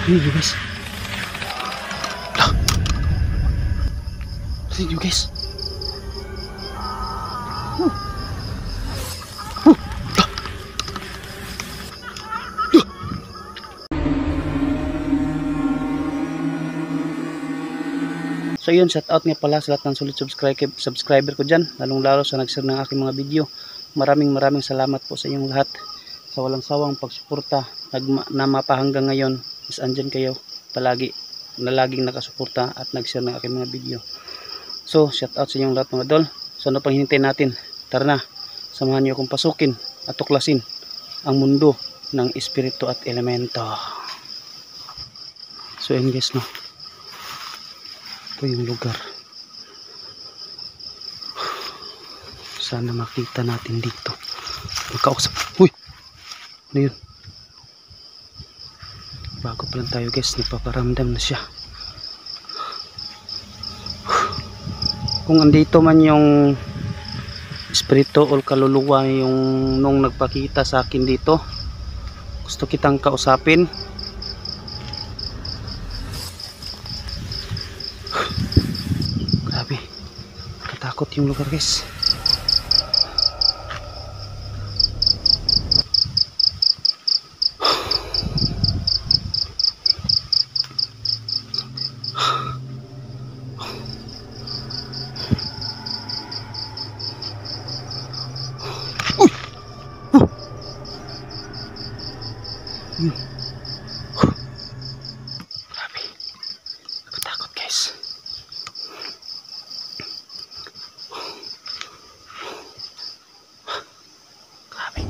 Ini you guys. Lah. Ini you guys. So yun, shout out nga pala sa lahat ng solid subscriber ko dyan, lalong lalo sa nag-share ng aking mga video. Maraming salamat po sa inyong lahat sa walang sawang pagsuporta na mapahanggang ngayon is andyan kayo palagi na laging nakasuporta at nag-share ng aking mga video. So shout out sa inyong lahat mga idol. So ano pang hinintay natin? Tara na, samahan niyo akong pasukin at tuklasin ang mundo ng espiritu at elemento. So yun guys, no, ito yung lugar. Sana makita natin dito. Makausap. Uy! Ano yun? Bago pa lang tayo guys, nagpaparamdam na siya. Kung andito man yung espiritu o kaluluwa yung nung nagpakita sa akin dito, gusto kitang kausapin. Grabe, katakot yung lugar guys. Grabe, nakatakot guys. Grabe.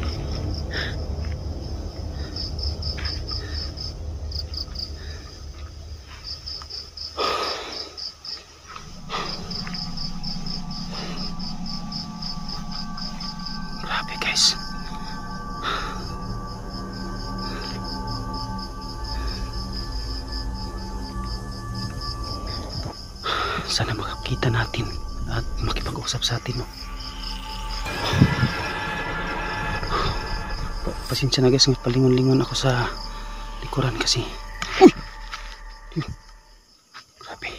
Grabe guys. Sana makakita natin at makipag-usap sa atin, no? Pasensya na guys, palingon-lingon ako sa likuran kasi. Uy! Grabe.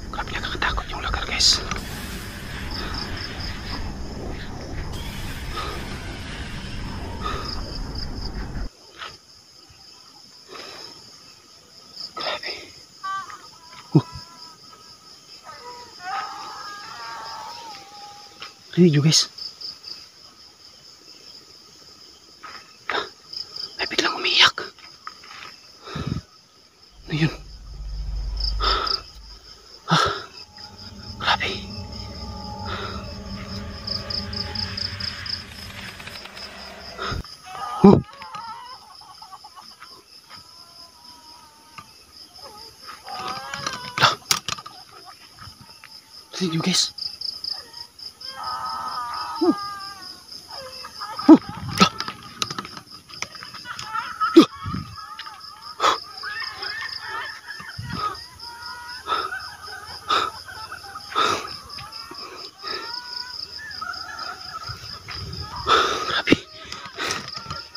Grabe, nakakatakot yung lugar guys. Ini juga guys. May biglang umiyak. Ano yun? Grabe. Ini juga guys.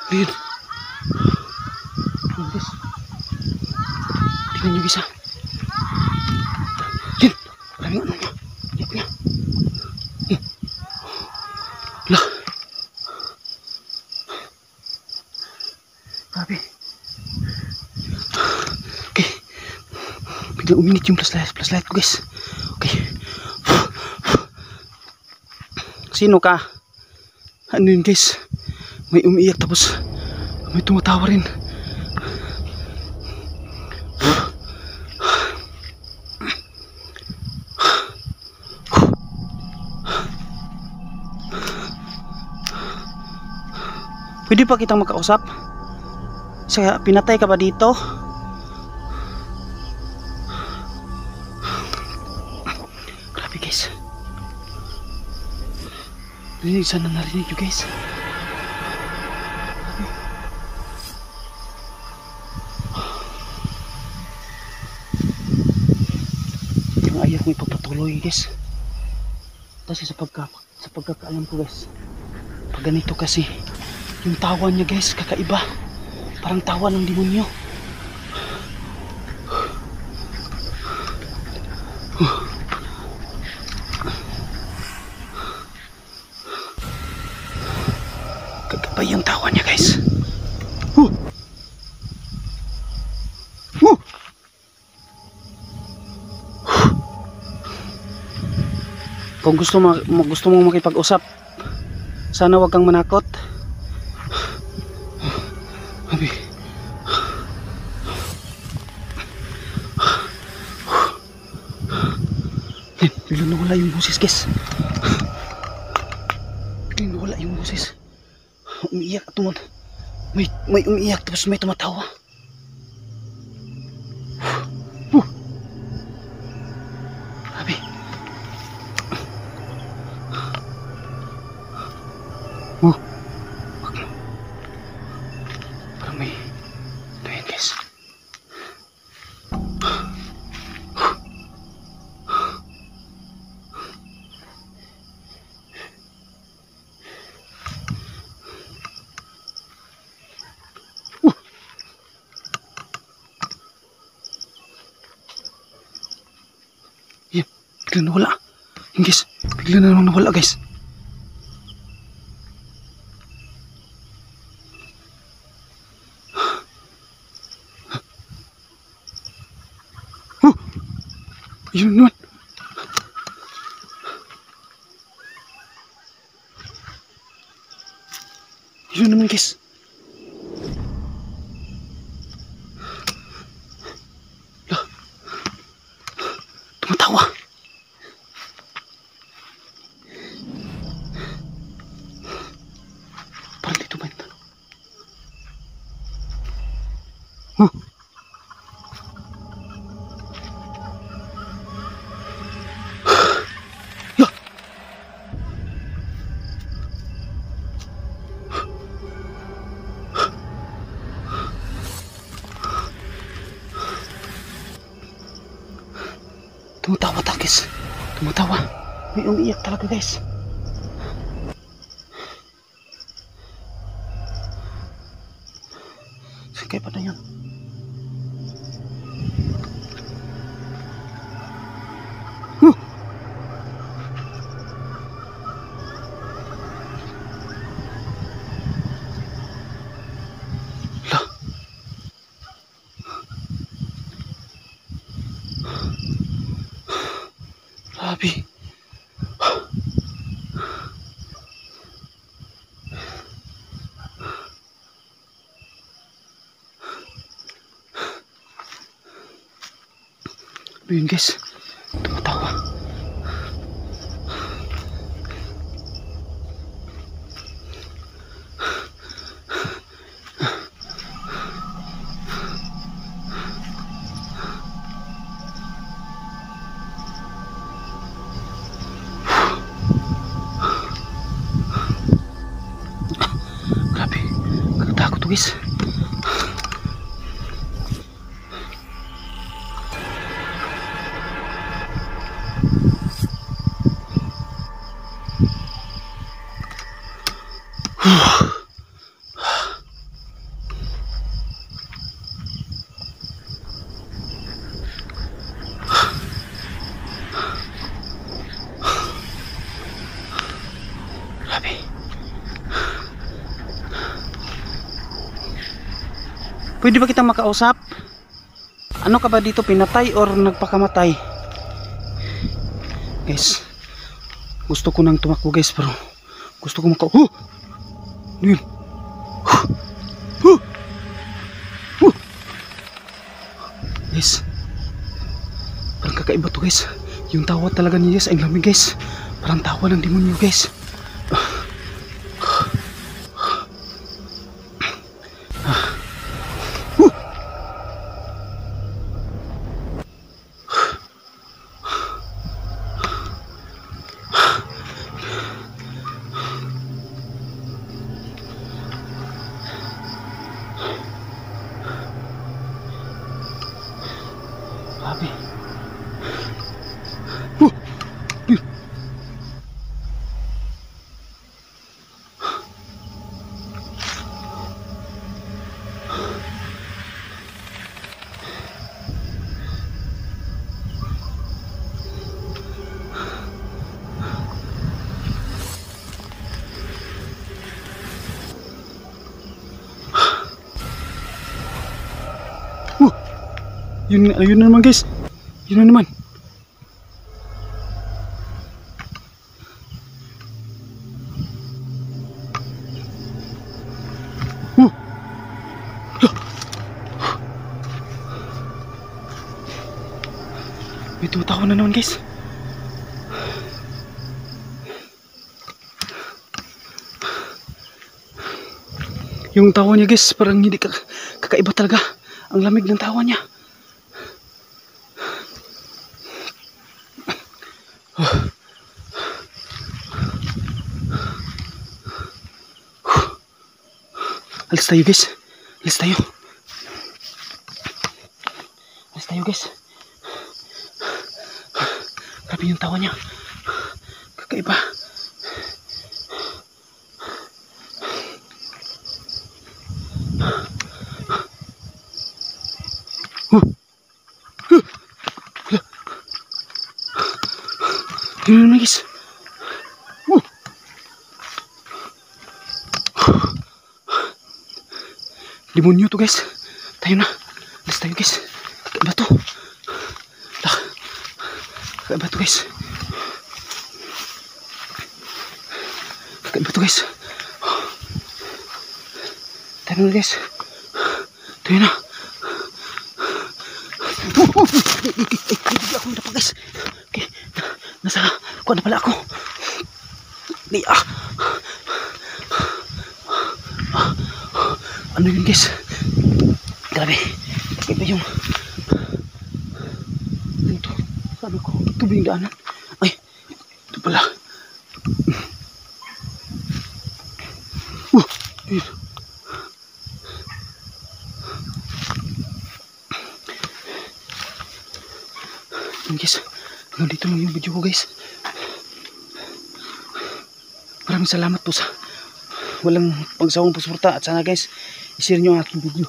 Lihat, guys, tingnan nyo guys, yan, maraming ano niya, iyak niya, lah, grabe, okay, biglang uminit yung flashlight ko guys, okay, sino ka, ano yun guys? May umiiyak tapos may tumatawa rin. Pwede pa kitang makausap? Pinatay ka ba dito? Grabe guys. Sana narinig nyo guys. Ayaw ko ipagpatuloy guys kasi sa pagkakaalam ko guys, pag ganito kasi Yung tawa niya guys, kakaiba. Parang tawa ng demonyo. Kakaiba yung tawa niya guys. Kung gusto mong makipag-usap, sana wag kang manakot. Abi. Biglang nawala yung boses guys. Biglang nawala yung boses. Umiiyak at may umiiyak tapos may tumatawa. Abi. Parang may ayan guys. Yan, biglang nawala. Yan guys, biglang na naman nawala guys. Yun naman. Yun naman guys. Tumatawa. Parang dito ba ito? Tumatawa ta guys. Tumatawa. May umiiyak talaga guys. Sige pa na yun. Grabe. Ayun guys, tumatawa. Grabe, nakatakot guys. Grabe. Pwede ba kita makausap? Ano ka ba dito, pinatay or nagpakamatay? Guys, gusto ko nang tumakbo guys, pero gusto ko yun. Guys, parang kakaiba to guys. Yung tawa talaga niya guys, ang lamig guys. Parang tawa ng demonyo guys. Grabe. Yun na naman guys. Yun na naman. May tumatawa na naman guys. Yung tawa niya guys, parang hindi kakaiba talaga. Ang lamig ng tawa niya. Alis tayo guys. Alis tayo. Alis tayo guys. Grabe yung tawa niya. Kakaiba. Yun naman guys. Demonyo to guys. Tayo na. Alis tayo guys. Kakaiba to. Kakaiba to guys. Kakaiba to guys. Tayo na guys. Tayo na. Hindi ako minapa guys. Okay. Nasa kuha na pala ako. Ano yun guys? Grabe. Iba yung ito. Sabi ko, tubig daanan. Ay, ito pala. Yun. Guys, hanggang dito lang yung video ko guys. Maraming salamat po sa walang pagsawang pagsuporta at sana guys i-share nyo ang aking video.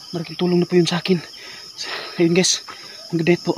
Malaking tulong na po yun sa akin. Ayun guys, ang good night po.